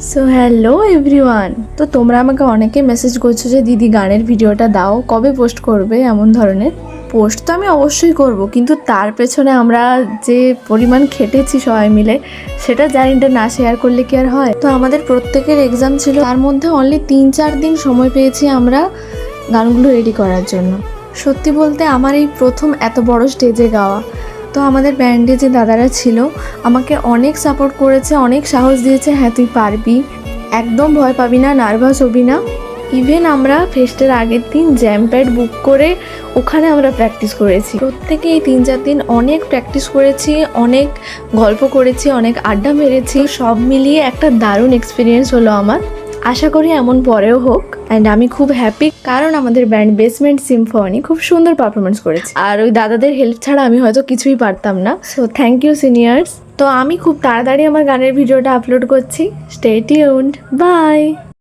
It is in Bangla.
So hello everyone. তো তোমরা আমাকে অনেকে মেসেজ করছো যে দিদি গানের ভিডিওটা দাও, কবে পোস্ট করবে এমন ধরনের। পোস্ট তো আমি অবশ্যই করব, কিন্তু তার পেছনে আমরা যে পরিমাণ খেটেছি সবাই মিলে সেটা জার্নিটা না শেয়ার করলে কি আর হয়। তো আমাদের প্রত্যেকের এক্সাম ছিল, তার মধ্যে অনলি 3-4 দিন সময় পেয়েছি আমরা গানগুলো রেডি করার জন্য। সত্যি বলতে আমার এই প্রথম এত বড় স্টেজে গাওয়া। তো আমাদের ব্যান্ডে যে দাদারা ছিল আমাকে অনেক সাপোর্ট করেছে, অনেক সাহস দিয়েছে, হ্যাঁ তুই পারবি, একদম ভয় পাবি না, নার্ভাস হবি না। ইভেন আমরা ফেস্টের আগের দিন জ্যাম প্যাড বুক করে ওখানে আমরা প্র্যাকটিস করেছি। প্রত্যেকে এই 3-4 দিন অনেক প্র্যাকটিস করেছি, অনেক গল্প করেছি, অনেক আড্ডা মেরেছি। সব মিলিয়ে একটা দারুণ এক্সপিরিয়েন্স হলো আমার। আশা করি এমন পরেও হোক। অ্যান্ড আমি খুব হ্যাপি, কারণ আমাদের ব্যান্ড বেসমেন্ট সিম্ফনি খুব সুন্দর পারফরমেন্স করেছে, আর ওই দাদাদের হেল্প ছাড়া আমি হয়তো কিছুই পারতাম না। So thank you seniors. তো আমি খুব তাড়াতাড়ি আমার গানের ভিডিওটা আপলোড করছি। Stay tuned, by.